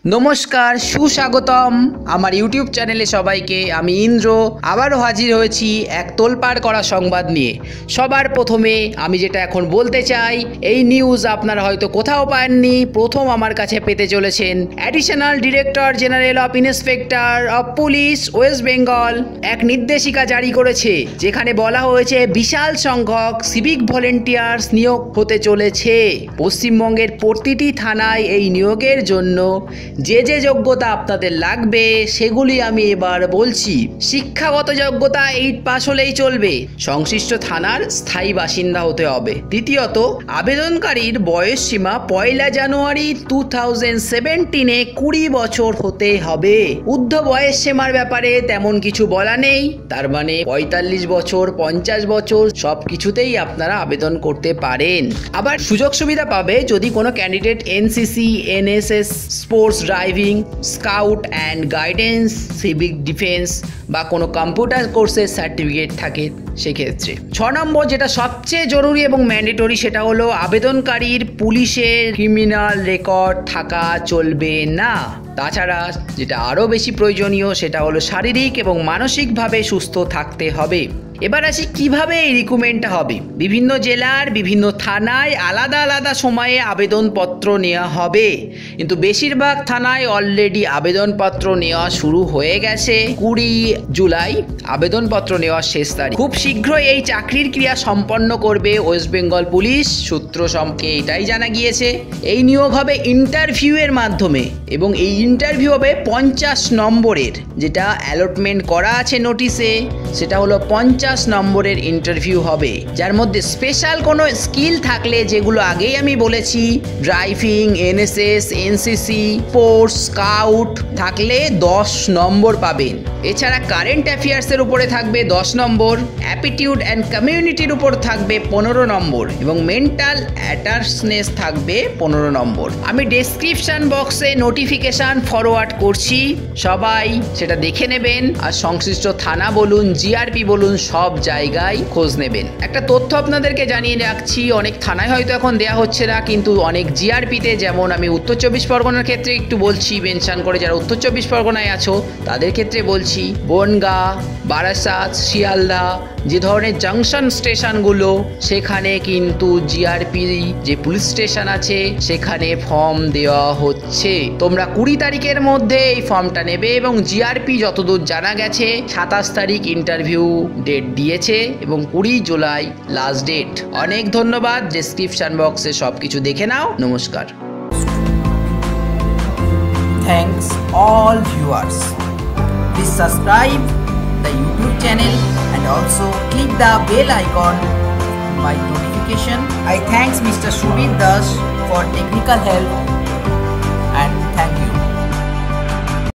নমস্কার, সুস্বাগতম আমার ইউটিউব চ্যানেলে সবাইকে। আমি ইন্দ্র আবারও হাজির হয়েছি এক তোলপাড় করা সংবাদ নিয়ে। সবার প্রথমে আমি যেটা এখন বলতে চাই, এই নিউজ আপনারা হয়তো কোথাও পাননি, প্রথম আমার কাছে পেতে চলেছেন। Additional director general of inspector of police West Bengal এক নির্দেশিকা জারি করেছে, যেখানে বলা হয়েছে বিশাল সংখ্যক সিভিক ভলেন্টিয়ার্স নিয়োগ হতে চলেছে। পশ্চিমবঙ্গের প্রতিটি থানায় এই নিয়োগের জন্য যে যে যোগ্যতা আপনাদের লাগবে সেগুলি আমি এবার বলছি। শিক্ষাগত যোগ্যতা 8 পাস হলেই চলবে। সংশ্লিষ্ট থানার স্থায়ী বাসিন্দা হতে হবে। দ্বিতীয়ত, আবেদনকারীর বয়স সীমা 1 জানুয়ারি 2017 20 বছর হতে হবে। ঊর্ধ্ব বয়স সীমার ব্যাপারে তেমন কিছু বলা নেই, তার মানে 45 বছর 50 বছর সব কিছুতেই আপনারা আবেদন করতে পারেন। আবার সুযোগ সুবিধা পাবে যদি কোনো candidate NCC, NSS, sports, driving, scout and guidance, civic defence বা কোনো কম্পিউটার কোর্সের সার্টিফিকেট থাকে সেক্ষেত্রে। 6 নম্বর, যেটা সবচেয়ে জরুরি এবং ম্যান্ডেটরি, সেটা হলো আবেদনকারীর পুলিশের ক্রিমিনাল রেকর্ড থাকা চলবে না। তাছাড়া যেটা আরও বেশি প্রয়োজনীয় সেটা হলো শারীরিক এবং মানসিকভাবে সুস্থ থাকতে হবে। এবার আসি কিভাবে এই রিক্রুটমেন্টটা হবে। বিভিন্ন জেলার বিভিন্ন থানায় আলাদা আলাদা সময়ে আবেদনপত্র নেওয়া হবে, কিন্তু বেশিরভাগ থানায় অলরেডি আবেদনপত্র নেওয়া শুরু হয়ে গেছে। 20 জুলাই আবেদনপত্র নেওয়ার শেষ তারিখ। খুব শীঘ্রই এই চাকরির ক্রিয়া সম্পন্ন করবে ওয়েস্ট বেঙ্গল পুলিশ সূত্র সম্পর্কে এটাই জানা গিয়েছে। এই নিয়োগ হবে ইন্টারভিউয়ের মাধ্যমে এবং এই ইন্টারভিউ হবে 50 নম্বরের, যেটা অ্যালটমেন্ট করা আছে নোটিশে। সেটা হলো 50 নম্বরের ইন্টারভিউ হবে, যার মধ্যে স্পেশাল কোনো স্কিল থাকলে, যেগুলো আগেই আমি বলেছি, driving, NSS, NCC, sports, scout থাকলে 10 নম্বর পাবেন। এছাড়া কারেন্ট অ্যাফেয়ার্সের উপরে থাকবে 10 নম্বর, অ্যাপিটিউড অ্যান্ড কমিউনিটির উপর থাকবে 15 নম্বর এবং মেন্টাল অ্যাটাচনেস থাকবে 15 নম্বর। আমি ডেসক্রিপশন বক্সে নোটিফিকেশান ফরওয়ার্ড করছি, সবাই সেটা দেখে নেবেন। আর সংশ্লিষ্ট থানা বলুন, জিআরপি বলুন, সব জায়গায় খোঁজ নেবেন। একটা তথ্য আপনাদেরকে জানিয়ে রাখছি, অনেক থানায় হয়তো এখন দেয়া হচ্ছে না, কিন্তু অনেক জিআরপিতে, যেমন আমি উত্তর 24 পরগনার ক্ষেত্রে একটু বলছি মেনশন করে, যারা উত্তর 24 পরগনায় আছো তাদের ক্ষেত্রে বলছি, বনগাঁ, বারাসাত, শিয়ালদা, যে ধরনের জাংশন স্টেশনগুলো, সেখানে কিন্তু জিআরপি যে পুলিশ স্টেশন আছে সেখানে ফর্ম দেওয়া হচ্ছে। তোমরা 20 তারিখের মধ্যে এই ফর্মটা নেবে এবং জিআরপি যতদূর জানা গেছে 27 তারিখ ইন্টারভিউ ডেট দিয়েছে এবং 20 জুলাই লাস্ট ডেট। অনেক ধন্যবাদ। ডেসক্রিপশন বক্সে সব কিছু দেখে নাও। নমস্কার। Thanks all viewers. Please subscribe the YouTube channel and also click the bell icon by notification. I thanks Mr. Shubir Das for technical help and thank you.